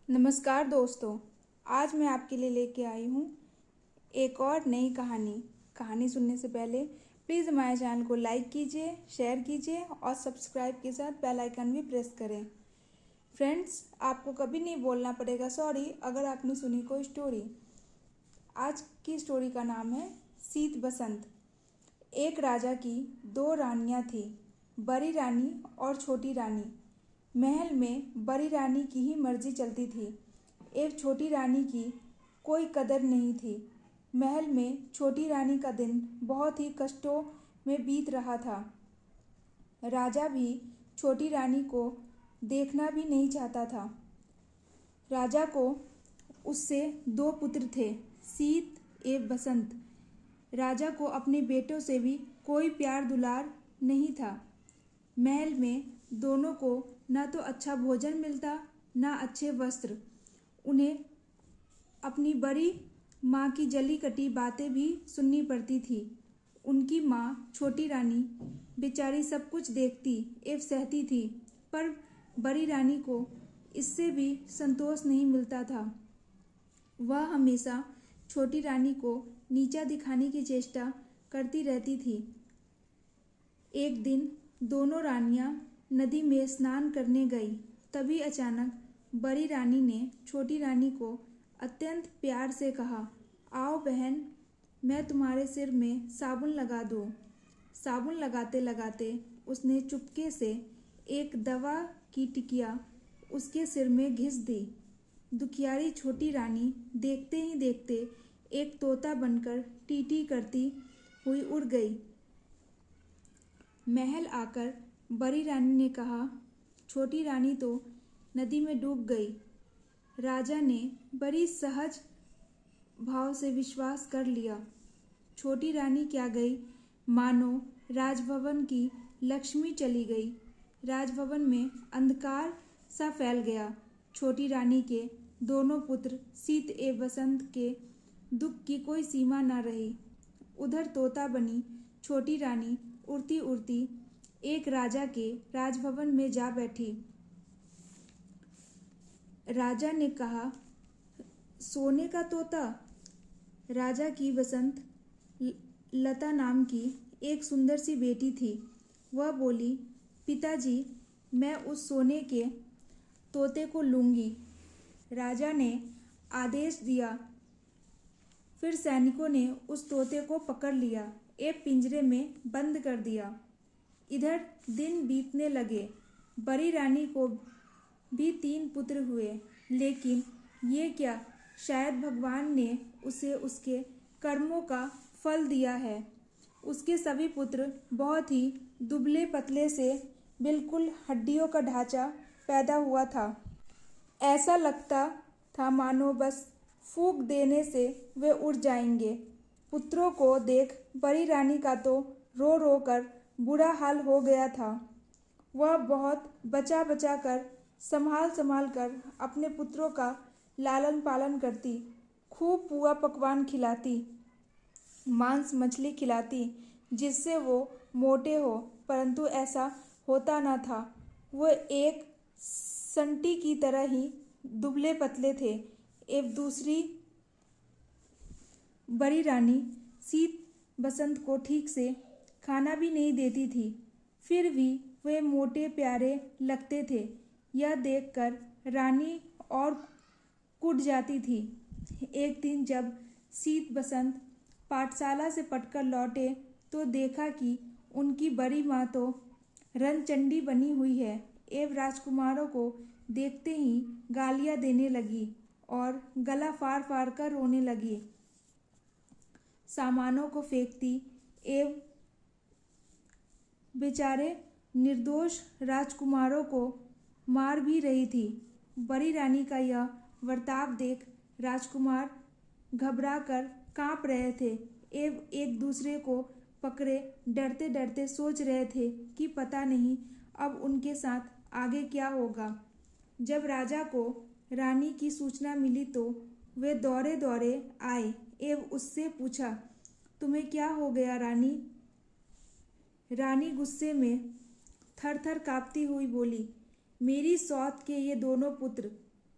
नमस्कार दोस्तों। आज मैं आपके लिए लेके आई हूँ एक और नई कहानी सुनने से पहले प्लीज़ हमारे चैनल को लाइक कीजिए, शेयर कीजिए और सब्सक्राइब के साथ बेल आइकन भी प्रेस करें। फ्रेंड्स, आपको कभी नहीं बोलना पड़ेगा सॉरी अगर आपने सुनी कोई स्टोरी। आज की स्टोरी का नाम है शीत बसंत। एक राजा की दो रानियाँ थी, बड़ी रानी और छोटी रानी। महल में बड़ी रानी की ही मर्जी चलती थी। एक छोटी रानी की कोई कदर नहीं थी। महल में छोटी रानी का दिन बहुत ही कष्टों में बीत रहा था। राजा भी छोटी रानी को देखना भी नहीं चाहता था। राजा को उससे दो पुत्र थे, शीत एवं बसंत। राजा को अपने बेटों से भी कोई प्यार दुलार नहीं था। महल में दोनों को न तो अच्छा भोजन मिलता न अच्छे वस्त्र। उन्हें अपनी बड़ी माँ की जली कटी बातें भी सुननी पड़ती थी। उनकी माँ छोटी रानी बेचारी सब कुछ देखती एवं सहती थी, पर बड़ी रानी को इससे भी संतोष नहीं मिलता था। वह हमेशा छोटी रानी को नीचा दिखाने की चेष्टा करती रहती थी। एक दिन दोनों रानियां नदी में स्नान करने गई। तभी अचानक बड़ी रानी ने छोटी रानी को अत्यंत प्यार से कहा, आओ बहन, मैं तुम्हारे सिर में साबुन लगा दूँ। साबुन लगाते लगाते उसने चुपके से एक दवा की टिकिया उसके सिर में घिस दी। दुखियारी छोटी रानी देखते ही देखते एक तोता बनकर टी करती हुई उड़ गई। महल आकर बड़ी रानी ने कहा, छोटी रानी तो नदी में डूब गई। राजा ने बड़ी सहज भाव से विश्वास कर लिया। छोटी रानी क्या गई, मानो राजभवन की लक्ष्मी चली गई। राजभवन में अंधकार सा फैल गया। छोटी रानी के दोनों पुत्र शीत एवं बसंत के दुख की कोई सीमा न रही। उधर तोता बनी छोटी रानी उड़ती उड़ती एक राजा के राजभवन में जा बैठी। राजा ने कहा, सोने का तोता। राजा की बसंत लता नाम की एक सुंदर सी बेटी थी। वह बोली, पिताजी, मैं उस सोने के तोते को लूंगी। राजा ने आदेश दिया। फिर सैनिकों ने उस तोते को पकड़ लिया, एक पिंजरे में बंद कर दिया। इधर दिन बीतने लगे। बड़ी रानी को भी 3 पुत्र हुए, लेकिन ये क्या, शायद भगवान ने उसे उसके कर्मों का फल दिया है। उसके सभी पुत्र बहुत ही दुबले पतले से बिल्कुल हड्डियों का ढांचा पैदा हुआ था। ऐसा लगता था मानो बस फूंक देने से वे उड़ जाएंगे। पुत्रों को देख बड़ी रानी का तो रो रो कर बुरा हाल हो गया था। वह बहुत बचा बचा कर संभाल कर अपने पुत्रों का लालन पालन करती, खूब पुआ पकवान खिलाती, मांस मछली खिलाती, जिससे वो मोटे हो, परंतु ऐसा होता न था। वो एक संटी की तरह ही दुबले पतले थे। एक दूसरी बड़ी रानी शीत बसंत को ठीक से खाना भी नहीं देती थी, फिर भी वे मोटे प्यारे लगते थे। यह देखकर रानी और कुट जाती थी। एक दिन जब शीत बसंत पाठशाला से पढ़कर लौटे तो देखा कि उनकी बड़ी माँ तो रणचंडी बनी हुई है एवं राजकुमारों को देखते ही गालियाँ देने लगी और गला फाड़ फाड़ कर रोने लगी। सामानों को फेंकती एवं बेचारे निर्दोष राजकुमारों को मार भी रही थी। बड़ी रानी का यह बर्ताव देख राजकुमार घबराकर कांप रहे थे एवं एक दूसरे को पकड़े डरते डरते सोच रहे थे कि पता नहीं अब उनके साथ आगे क्या होगा। जब राजा को रानी की सूचना मिली तो वे दौड़े दौड़े आए एवं उससे पूछा, तुम्हें क्या हो गया रानी? रानी गुस्से में थर थर कांपती हुई बोली, मेरी सौत के ये दोनों पुत्र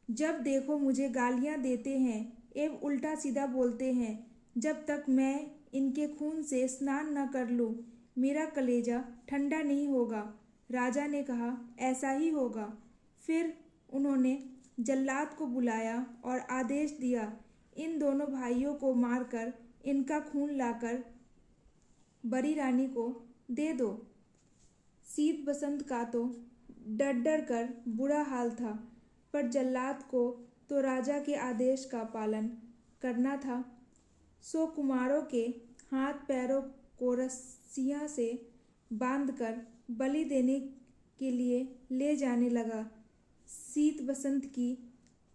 जब देखो मुझे गालियां देते हैं एवं उल्टा सीधा बोलते हैं। जब तक मैं इनके खून से स्नान न कर लूं, मेरा कलेजा ठंडा नहीं होगा। राजा ने कहा, ऐसा ही होगा। फिर उन्होंने जल्लाद को बुलाया और आदेश दिया, इन दोनों भाइयों को मारकर इनका खून लाकर बड़ी रानी को दे दो। शीत बसंत का तो डर डर कर बुरा हाल था, पर जल्लाद को तो राजा के आदेश का पालन करना था। सो कुमारों के हाथ पैरों को रस्सियां से बांधकर बलि देने के लिए ले जाने लगा। शीत बसंत की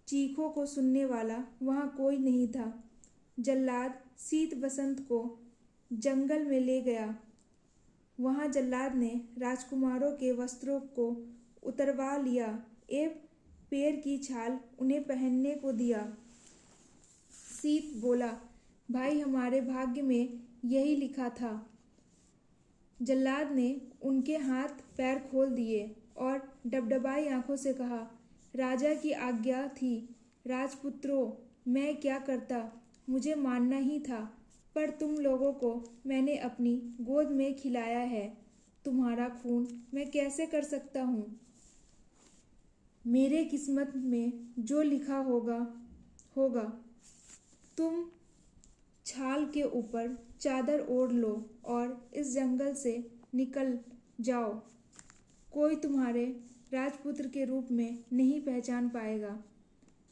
चीखों को सुनने वाला वहाँ कोई नहीं था। जल्लाद शीत बसंत को जंगल में ले गया। वहाँ जल्लाद ने राजकुमारों के वस्त्रों को उतरवा लिया एवं पैर की छाल उन्हें पहनने को दिया। शीत बोला, भाई हमारे भाग्य में यही लिखा था। जल्लाद ने उनके हाथ पैर खोल दिए और डबडबाई आंखों से कहा, राजा की आज्ञा थी। राजपुत्रों, मैं क्या करता, मुझे मानना ही था, पर तुम लोगों को मैंने अपनी गोद में खिलाया है। तुम्हारा खून मैं कैसे कर सकता हूँ? मेरे किस्मत में जो लिखा होगा होगा। तुम छाल के ऊपर चादर ओढ़ लो और इस जंगल से निकल जाओ। कोई तुम्हारे राजपुत्र के रूप में नहीं पहचान पाएगा।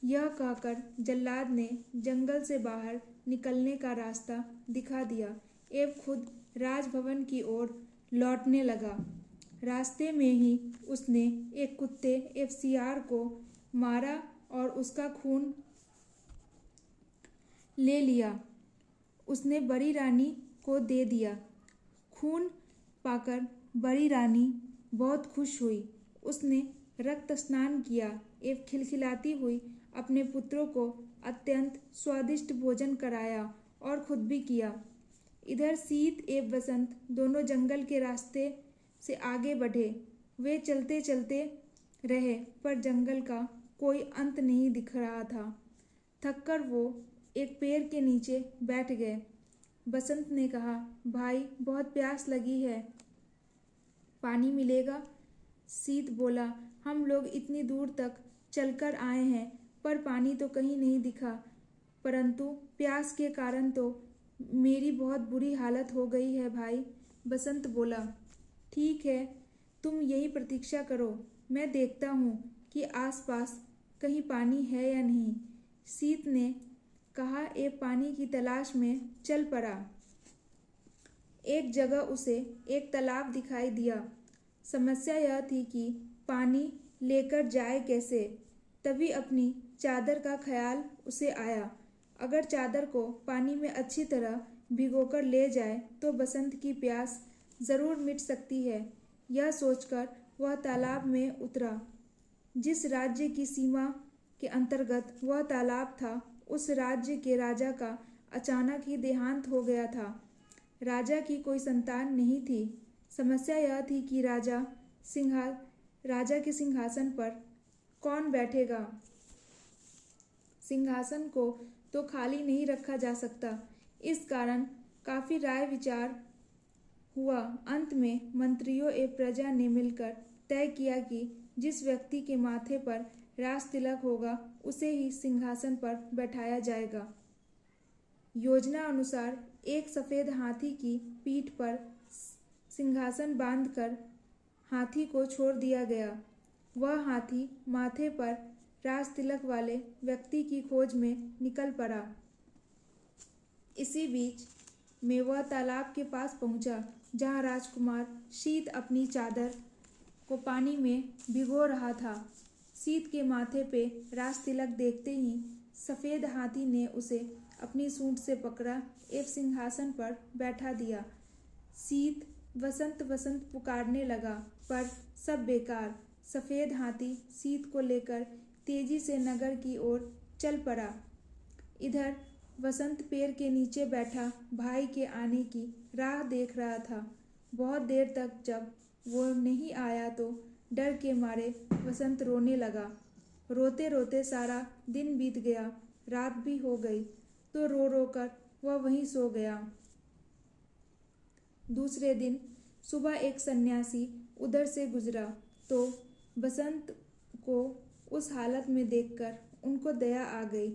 यह कहकर जल्लाद ने जंगल से बाहर निकलने का रास्ता दिखा दिया एवं खुद राजभवन की ओर लौटने लगा। रास्ते में ही उसने एक कुत्ते एवं सियार को मारा और उसका खून ले लिया। उसने बड़ी रानी को दे दिया। खून पाकर बड़ी रानी बहुत खुश हुई। उसने रक्त स्नान किया एवं खिलखिलाती हुई अपने पुत्रों को अत्यंत स्वादिष्ट भोजन कराया और खुद भी किया। इधर शीत एवं बसंत दोनों जंगल के रास्ते से आगे बढ़े। वे चलते चलते रहे, पर जंगल का कोई अंत नहीं दिख रहा था। थककर वो एक पेड़ के नीचे बैठ गए। बसंत ने कहा, भाई बहुत प्यास लगी है, पानी मिलेगा? शीत बोला, हम लोग इतनी दूर तक चलकर आए हैं, पर पानी तो कहीं नहीं दिखा, परंतु प्यास के कारण तो मेरी बहुत बुरी हालत हो गई है भाई। बसंत बोला, ठीक है, तुम यही प्रतीक्षा करो, मैं देखता हूँ कि आसपास कहीं पानी है या नहीं। शीत ने कहा, ए पानी की तलाश में चल पड़ा। एक जगह उसे एक तालाब दिखाई दिया। समस्या यह थी कि पानी लेकर जाए कैसे। तभी अपनी चादर का ख्याल उसे आया। अगर चादर को पानी में अच्छी तरह भिगोकर ले जाए तो बसंत की प्यास ज़रूर मिट सकती है। यह सोचकर वह तालाब में उतरा। जिस राज्य की सीमा के अंतर्गत वह तालाब था, उस राज्य के राजा का अचानक ही देहांत हो गया था। राजा की कोई संतान नहीं थी। समस्या यह थी कि राजा के सिंहासन पर कौन बैठेगा। सिंहासन को तो खाली नहीं रखा जा सकता। इस कारण काफ़ी राय विचार हुआ। अंत में मंत्रियों एवं प्रजा ने मिलकर तय किया कि जिस व्यक्ति के माथे पर राज तिलक होगा उसे ही सिंहासन पर बैठाया जाएगा। योजना अनुसार एक सफ़ेद हाथी की पीठ पर सिंहासन बांधकर हाथी को छोड़ दिया गया। वह हाथी माथे पर राज तिलक वाले व्यक्ति की खोज में निकल पड़ा। इसी बीच में वह तालाब के पास पहुंचा, जहां राजकुमार शीत अपनी चादर को पानी में भिगो रहा था। शीत के माथे पे राज तिलक देखते ही सफ़ेद हाथी ने उसे अपनी सूंड से पकड़ा एवं सिंहासन पर बैठा दिया। शीत वसंत वसंत पुकारने लगा, पर सब बेकार। सफ़ेद हाथी शीत को लेकर तेजी से नगर की ओर चल पड़ा। इधर वसंत पेड़ के नीचे बैठा भाई के आने की राह देख रहा था। बहुत देर तक जब वो नहीं आया तो डर के मारे वसंत रोने लगा। रोते रोते सारा दिन बीत गया। रात भी हो गई तो रो रो कर वह वहीं सो गया। दूसरे दिन सुबह एक सन्यासी उधर से गुजरा तो बसंत को उस हालत में देखकर उनको दया आ गई।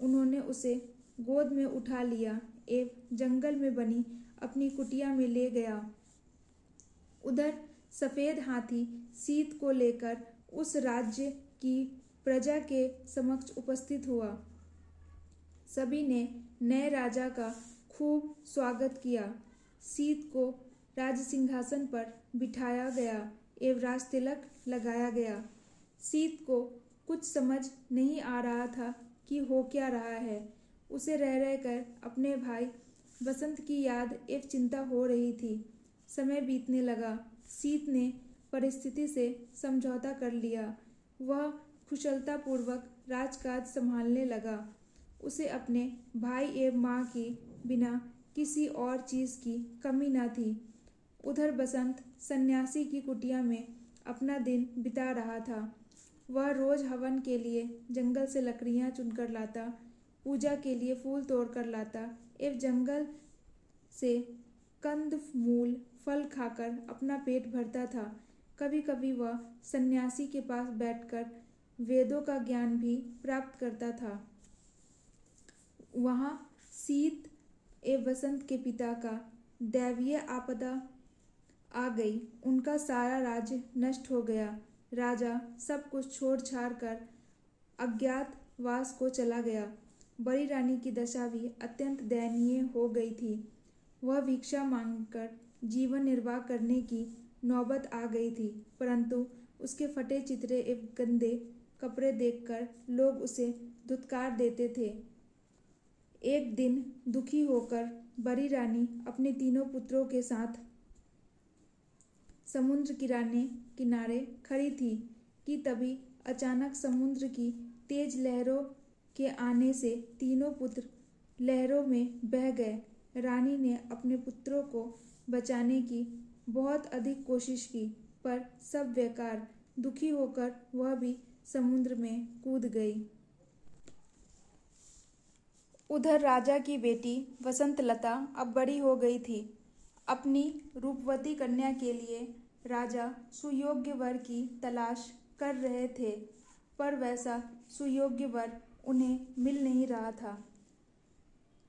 उन्होंने उसे गोद में उठा लिया एवं जंगल में बनी अपनी कुटिया में ले गया। उधर सफेद हाथी सीत को लेकर उस राज्य की प्रजा के समक्ष उपस्थित हुआ। सभी ने नए राजा का खूब स्वागत किया। सीत को राज सिंहासन पर बिठाया गया एवं राज तिलक लगाया गया। सीत को कुछ समझ नहीं आ रहा था कि हो क्या रहा है। उसे रह रहकर अपने भाई बसंत की याद एवं चिंता हो रही थी। समय बीतने लगा। सीत ने परिस्थिति से समझौता कर लिया। वह कुशलतापूर्वक राजकाज संभालने लगा। उसे अपने भाई एवं माँ की बिना किसी और चीज़ की कमी न थी। उधर बसंत सन्यासी की कुटिया में अपना दिन बिता रहा था। वह रोज हवन के लिए जंगल से लकड़ियाँ चुनकर लाता, पूजा के लिए फूल तोड़कर लाता एवं जंगल से कंद मूल फल खाकर अपना पेट भरता था। कभी कभी वह सन्यासी के पास बैठकर वेदों का ज्ञान भी प्राप्त करता था। वहाँ सीत एवं बसंत के पिता का दैवीय आपदा आ गई। उनका सारा राज्य नष्ट हो गया। राजा सब कुछ छोड़ छाड़ कर अज्ञातवास को चला गया। बड़ी रानी की दशा भी अत्यंत दयनीय हो गई थी। वह भिक्षा मांगकर जीवन निर्वाह करने की नौबत आ गई थी, परंतु उसके फटे चिथड़े एवं गंदे कपड़े देखकर लोग उसे धुतकार देते थे। एक दिन दुखी होकर बड़ी रानी अपने तीनों पुत्रों के साथ समुद्र किनारे खड़ी थी कि तभी अचानक समुद्र की तेज लहरों के आने से तीनों पुत्र लहरों में बह गए। रानी ने अपने पुत्रों को बचाने की बहुत अधिक कोशिश की, पर सब बेकार। दुखी होकर वह भी समुद्र में कूद गई। उधर राजा की बेटी वसंतलता अब बड़ी हो गई थी। अपनी रूपवती कन्या के लिए राजा सुयोग्य वर की तलाश कर रहे थे, पर वैसा सुयोग्य वर उन्हें मिल नहीं रहा था।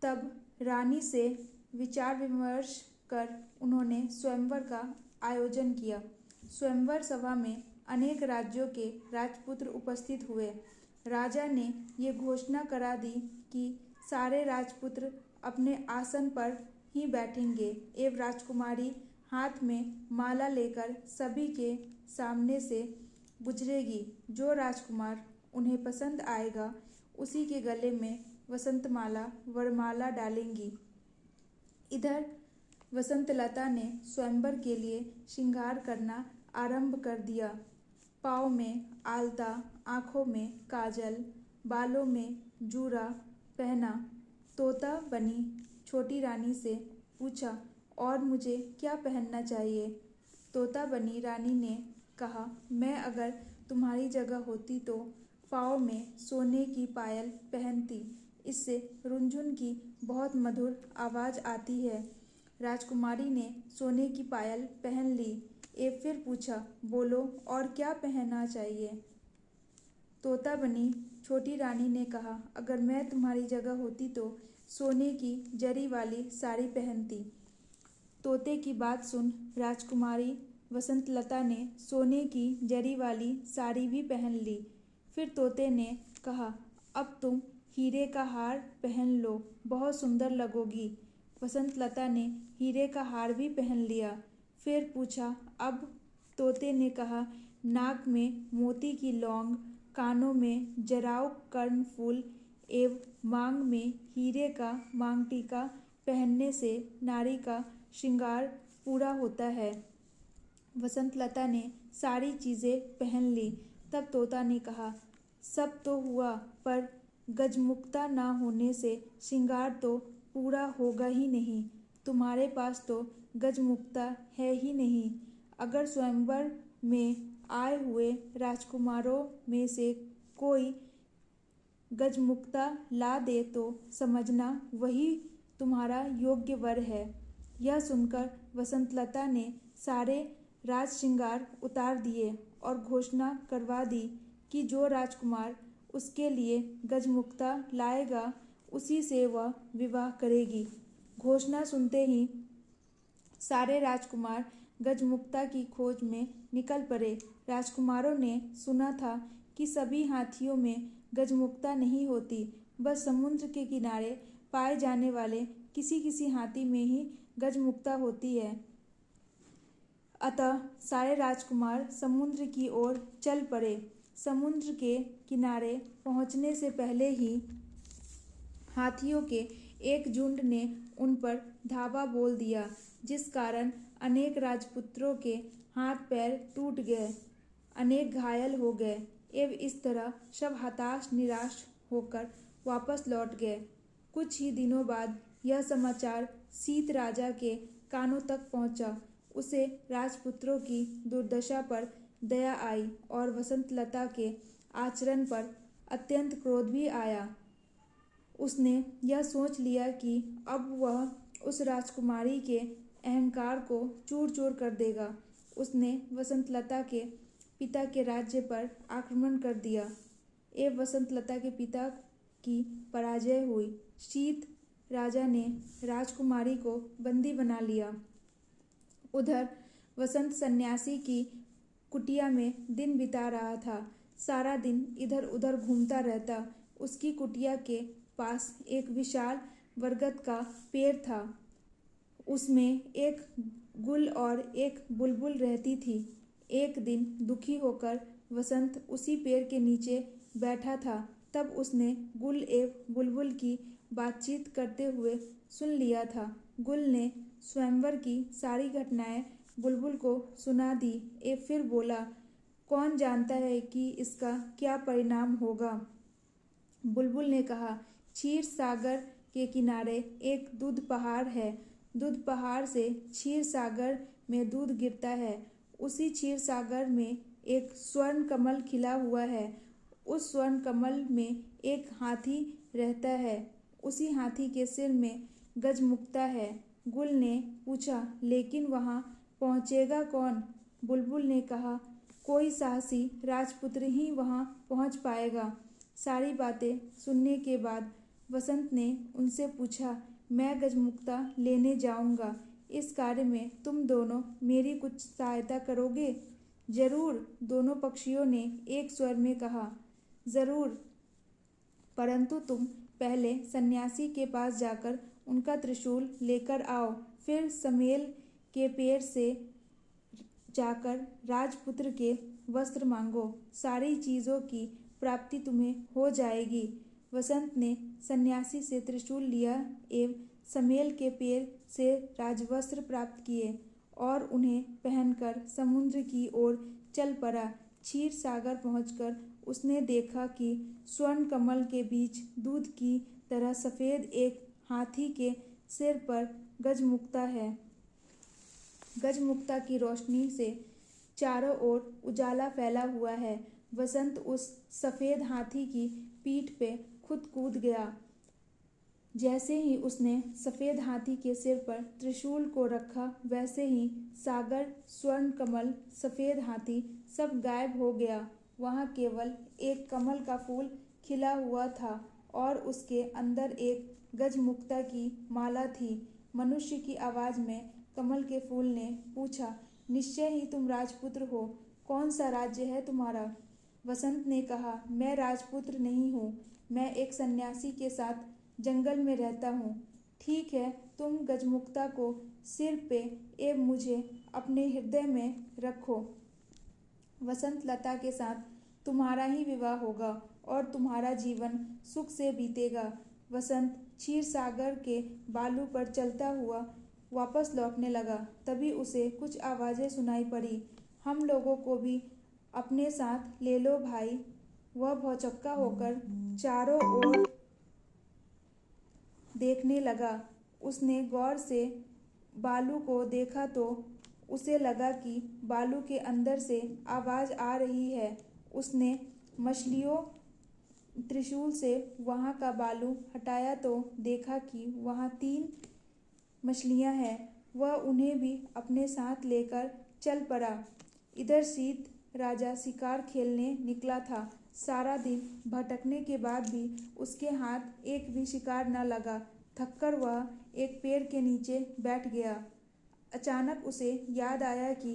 तब रानी से विचार विमर्श कर उन्होंने स्वयंवर का आयोजन किया। स्वयंवर सभा में अनेक राज्यों के राजपुत्र उपस्थित हुए। राजा ने ये घोषणा करा दी कि सारे राजपुत्र अपने आसन पर ही बैठेंगे एवं राजकुमारी हाथ में माला लेकर सभी के सामने से गुजरेगी। जो राजकुमार उन्हें पसंद आएगा उसी के गले में वसंतमाला वरमाला डालेंगी। इधर वसंतलता ने स्वयंवर के लिए श्रृंगार करना आरंभ कर दिया। पाँव में आलता, आँखों में काजल, बालों में जूरा पहना। तोता बनी छोटी रानी से पूछा, और मुझे क्या पहनना चाहिए? तोता बनी रानी ने कहा, मैं अगर तुम्हारी जगह होती तो पाँव में सोने की पायल पहनती। इससे रुनझुन की बहुत मधुर आवाज़ आती है। राजकुमारी ने सोने की पायल पहन ली एवं फिर पूछा, बोलो और क्या पहनना चाहिए? तोता बनी छोटी रानी ने कहा, अगर मैं तुम्हारी जगह होती तो सोने की जरी वाली साड़ी पहनती। तोते की बात सुन राजकुमारी वसंतलता ने सोने की जरी वाली साड़ी भी पहन ली। फिर तोते ने कहा, अब तुम हीरे का हार पहन लो, बहुत सुंदर लगोगी। वसंतलता ने हीरे का हार भी पहन लिया। फिर पूछा, अब? तोते ने कहा, नाक में मोती की लौंग, कानों में जराऊ कर्णफूल एवं मांग में हीरे का मांग टीका पहनने से नारी का श्रृंगार पूरा होता है। वसंतलता ने सारी चीज़ें पहन ली। तब तोता ने कहा, सब तो हुआ, पर गजमुक्ता ना होने से श्रृंगार तो पूरा होगा ही नहीं। तुम्हारे पास तो गजमुक्ता है ही नहीं। अगर स्वयंवर में आए हुए राजकुमारों में से कोई गजमुक्ता ला दे तो समझना वही तुम्हारा योग्य वर है। यह सुनकर वसंतलता ने सारे राज श्रृंगार उतार दिए और घोषणा करवा दी कि जो राजकुमार उसके लिए गजमुक्ता लाएगा उसी से वह विवाह करेगी। घोषणा सुनते ही सारे राजकुमार गजमुक्ता की खोज में निकल पड़े। राजकुमारों ने सुना था कि सभी हाथियों में गजमुक्ता नहीं होती, बस समुद्र के किनारे पाए जाने वाले किसी किसी हाथी में ही गजमुक्ता होती है। अतः सारे राजकुमार समुद्र की ओर चल पड़े। समुद्र के किनारे पहुंचने से पहले ही हाथियों के एक झुंड ने उन पर धावा बोल दिया, जिस कारण अनेक राजपुत्रों के हाथ पैर टूट गए, अनेक घायल हो गए एवं इस तरह सब हताश निराश होकर वापस लौट गए। कुछ ही दिनों बाद यह समाचार शीत राजा के कानों तक पहुंचा। उसे राजपुत्रों की दुर्दशा पर दया आई और वसंतलता के आचरण पर अत्यंत क्रोध भी आया। उसने यह सोच लिया कि अब वह उस राजकुमारी के अहंकार को चूर चूर कर देगा। उसने वसंतलता के पिता के राज्य पर आक्रमण कर दिया एवं वसंतलता के पिता की पराजय हुई। शीत राजा ने राजकुमारी को बंदी बना लिया। उधर वसंत सन्यासी की कुटिया में दिन बिता रहा था। सारा दिन इधर उधर घूमता रहता। उसकी कुटिया के पास एक विशाल बरगद का पेड़ था। उसमें एक गुल और एक बुलबुल रहती थी। एक दिन दुखी होकर वसंत उसी पेड़ के नीचे बैठा था। तब उसने गुल एवं बुलबुल की बातचीत करते हुए सुन लिया था। गुल ने स्वयंवर की सारी घटनाएं बुलबुल को सुना दी एवं फिर बोला, कौन जानता है कि इसका क्या परिणाम होगा। बुलबुल ने कहा, क्षीर सागर के किनारे एक दूध पहाड़ है। दूध पहाड़ से क्षीर सागर में दूध गिरता है। उसी क्षीर सागर में एक स्वर्ण कमल खिला हुआ है। उस स्वर्ण कमल में एक हाथी रहता है। उसी हाथी के सिर में गजमुक्ता है। गुल ने पूछा, लेकिन वहाँ पहुँचेगा कौन? बुलबुल ने कहा, कोई साहसी राजपुत्र ही वहाँ पहुँच पाएगा। सारी बातें सुनने के बाद वसंत ने उनसे पूछा, मैं गजमुक्ता लेने जाऊंगा। इस कार्य में तुम दोनों मेरी कुछ सहायता करोगे? जरूर, दोनों पक्षियों ने एक स्वर में कहा। जरूर, परंतु तुम पहले सन्यासी के पास जाकर उनका त्रिशूल लेकर आओ। फिर समेल के पेड़ से जाकर राजपुत्र के वस्त्र मांगो। सारी चीज़ों की प्राप्ति तुम्हें हो जाएगी। वसंत ने सन्यासी से त्रिशूल लिया एवं समेल के पेड़ से राजवस्त्र प्राप्त किए और उन्हें पहनकर समुद्र की ओर चल पड़ा। क्षीर सागर पहुंचकर उसने देखा कि स्वर्ण कमल के बीच दूध की तरह सफ़ेद एक हाथी के सिर पर गजमुक्ता है। गजमुक्ता की रोशनी से चारों ओर उजाला फैला हुआ है। वसंत उस सफ़ेद हाथी की पीठ पे खुद कूद गया। जैसे ही उसने सफ़ेद हाथी के सिर पर त्रिशूल को रखा, वैसे ही सागर, स्वर्ण कमल, सफ़ेद हाथी सब गायब हो गया। वहाँ केवल एक कमल का फूल खिला हुआ था और उसके अंदर एक गजमुक्ता की माला थी। मनुष्य की आवाज़ में कमल के फूल ने पूछा, निश्चय ही तुम राजपुत्र हो। कौन सा राज्य है तुम्हारा? वसंत ने कहा, मैं राजपुत्र नहीं हूँ। मैं एक सन्यासी के साथ जंगल में रहता हूँ। ठीक है, तुम गजमुक्ता को सिर पे एवं मुझे अपने हृदय में रखो। वसंत लता के साथ तुम्हारा ही विवाह होगा और तुम्हारा जीवन सुख से बीतेगा। वसंत क्षीर सागर के बालू पर चलता हुआ वापस लौटने लगा। तभी उसे कुछ आवाज़ें सुनाई पड़ी। हम लोगों को भी अपने साथ ले लो भाई। वह भौचक्का होकर चारों ओर देखने लगा। उसने गौर से बालू को देखा तो उसे लगा कि बालू के अंदर से आवाज़ आ रही है। उसने मछलियों त्रिशूल से वहाँ का बालू हटाया तो देखा कि वहाँ 3 मछलियाँ हैं। वह उन्हें भी अपने साथ लेकर चल पड़ा। इधर शीत राजा शिकार खेलने निकला था। सारा दिन भटकने के बाद भी उसके हाथ एक भी शिकार न लगा। थककर वह एक पेड़ के नीचे बैठ गया। अचानक उसे याद आया कि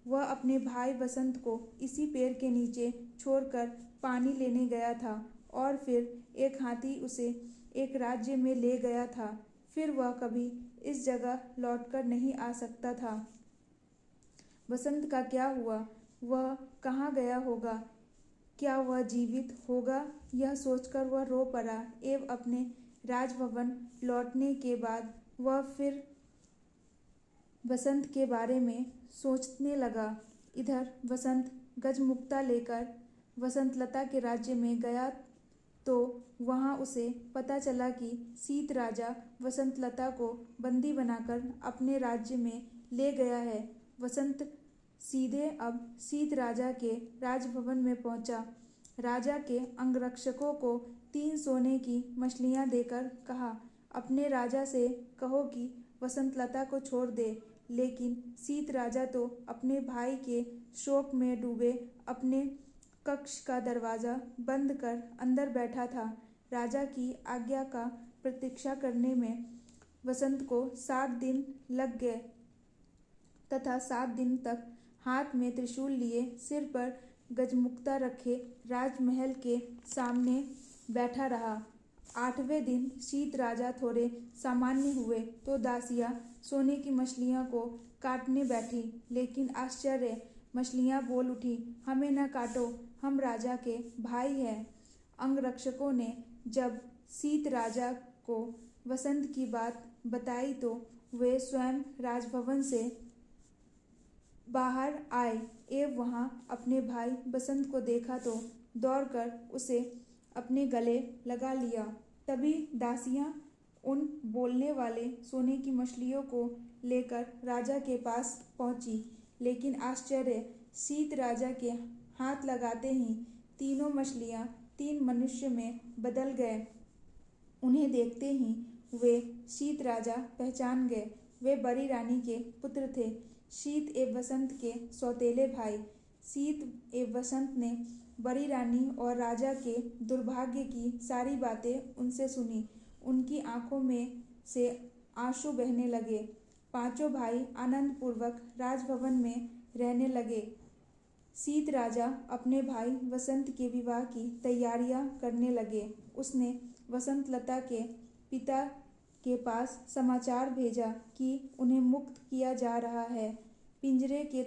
वह अपने भाई बसंत को इसी पेड़ के नीचे छोड़कर पानी लेने गया था और फिर एक हाथी उसे एक राज्य में ले गया था। फिर वह कभी इस जगह लौटकर नहीं आ सकता था। बसंत का क्या हुआ? वह कहाँ गया होगा? क्या वह जीवित होगा? यह सोचकर वह रो पड़ा एवं अपने राजभवन लौटने के बाद वह फिर बसंत के बारे में सोचने लगा। इधर बसंत गजमुक्ता लेकर वसंतलता के राज्य में गया तो वहाँ उसे पता चला कि शीत राजा वसंतलता को बंदी बनाकर अपने राज्य में ले गया है। वसंत सीधे अब शीत राजा के राजभवन में पहुंचा। राजा के अंगरक्षकों को 3 सोने की मछलियां देकर कहा, अपने राजा से कहो कि वसंतलता को छोड़ दे। लेकिन शीत राजा तो अपने भाई के शोक में डूबे अपने कक्ष का दरवाजा बंद कर अंदर बैठा था। राजा की आज्ञा का प्रतीक्षा करने में वसंत को 7 दिन लग गए तथा 7 दिन तक हाथ में त्रिशूल लिए सिर पर गजमुक्ता रखे राजमहल के सामने बैठा रहा। 8वें दिन शीत राजा थोड़े सामान्य हुए तो दासियां सोने की मछलियों को काटने बैठी। लेकिन आश्चर्य, मछलियां बोल उठी, हमें न काटो, हम राजा के भाई हैं। अंगरक्षकों ने जब शीत राजा को वसंत की बात बताई तो वे स्वयं राजभवन से बाहर आए एवं वहां अपने भाई बसंत को देखा तो दौड़कर उसे अपने गले लगा लिया। तभी दासियां उन बोलने वाले सोने की मछलियों को लेकर राजा के पास पहुंची। लेकिन आश्चर्य, शीत राजा के हाथ लगाते ही तीनों मछलियां 3 मनुष्य में बदल गए। उन्हें देखते ही वे शीत राजा पहचान गए। वे बड़ी रानी के पुत्र थे, शीत एवं वसंत के सौतेले भाई। शीत एवं वसंत ने बड़ी रानी और राजा के दुर्भाग्य की सारी बातें उनसे सुनी। उनकी आंखों में से आंसू बहने लगे। पांचों भाई आनंद पूर्वक राजभवन में रहने लगे। शीत राजा अपने भाई वसंत के विवाह की तैयारियां करने लगे। उसने वसंतलता के पिता के पास समाचार भेजा कि उन्हें मुक्त किया जा रहा है। पिंजरे के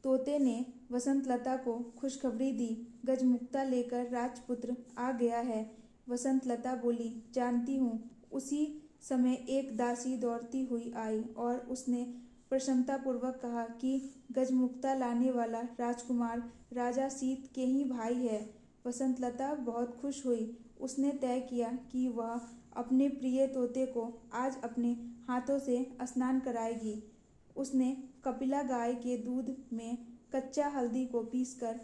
तोते ने वसंतलता को खुशखबरी दी, गजमुक्ता लेकर राजपुत्र आ गया है। वसंतलता बोली, जानती हूँ। उसी समय एक दासी दौड़ती हुई आई और उसने प्रसन्नतापूर्वक कहा कि गजमुक्ता लाने वाला राजकुमार राजा शीत के ही भाई है। वसंतलता बहुत खुश हुई। उसने तय किया कि वह अपने प्रिय तोते को आज अपने हाथों से स्नान कराएगी। उसने कपिला गाय के दूध में कच्चा हल्दी को पीसकर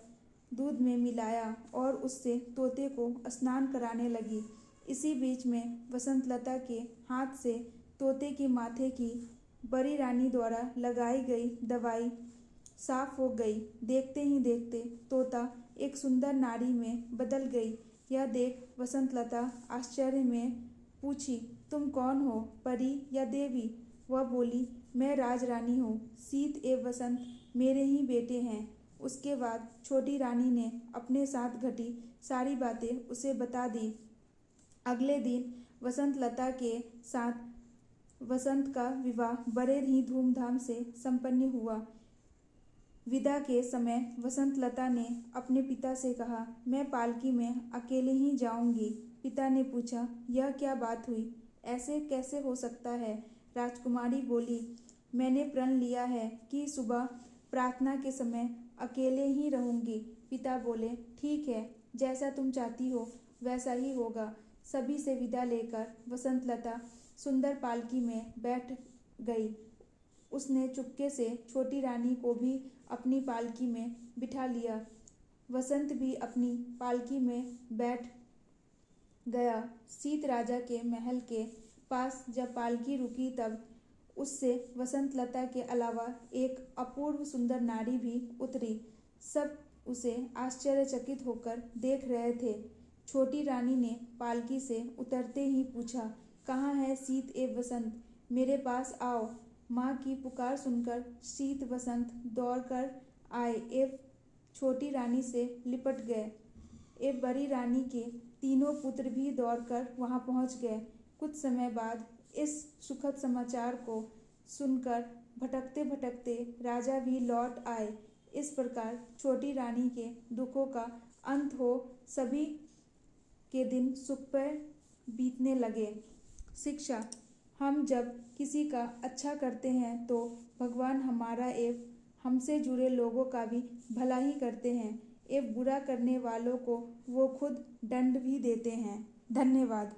दूध में मिलाया और उससे तोते को स्नान कराने लगी। इसी बीच में वसंतलता के हाथ से तोते के माथे की बड़ी रानी द्वारा लगाई गई दवाई साफ हो गई। देखते ही देखते तोता एक सुंदर नारी में बदल गई। यह देख वसंतलता आश्चर्य में पूछी, तुम कौन हो, परी या देवी? वह बोली, मैं राजरानी हूँ। शीत एवं वसंत मेरे ही बेटे हैं। उसके बाद छोटी रानी ने अपने साथ घटी सारी बातें उसे बता दी। अगले दिन वसंतलता के साथ वसंत का विवाह बड़े ही धूमधाम से संपन्न हुआ। विदा के समय वसंतलता ने अपने पिता से कहा, मैं पालकी में अकेले ही जाऊंगी। पिता ने पूछा, यह क्या बात हुई? ऐसे कैसे हो सकता है? राजकुमारी बोली, मैंने प्रण लिया है कि सुबह प्रार्थना के समय अकेले ही रहूंगी। पिता बोले, ठीक है, जैसा तुम चाहती हो वैसा ही होगा। सभी से विदा लेकर वसंतलता सुंदर पालकी में बैठ गई। उसने चुपके से छोटी रानी को भी अपनी पालकी में बिठा लिया। वसंत भी अपनी पालकी में बैठ गया। सीत राजा के महल के पास जब पालकी रुकी तब उससे वसंत लता के अलावा एक अपूर्व सुंदर नारी भी उतरी। सब उसे आश्चर्यचकित होकर देख रहे थे। छोटी रानी ने पालकी से उतरते ही पूछा, कहाँ है सीत एवं वसंत? मेरे पास आओ। माँ की पुकार सुनकर सीत वसंत दौड़कर आए एवं छोटी रानी से लिपट गए। एवं बड़ी रानी के तीनों पुत्र भी दौड़कर वहां पहुंच गए। कुछ समय बाद इस सुखद समाचार को सुनकर भटकते भटकते राजा भी लौट आए। इस प्रकार छोटी रानी के दुखों का अंत हो सभी के दिन सुखमय बीतने लगे। शिक्षा: हम जब किसी का अच्छा करते हैं तो भगवान हमारा एवं हमसे जुड़े लोगों का भी भला ही करते हैं एवं बुरा करने वालों को वो खुद दंड भी देते हैं। धन्यवाद।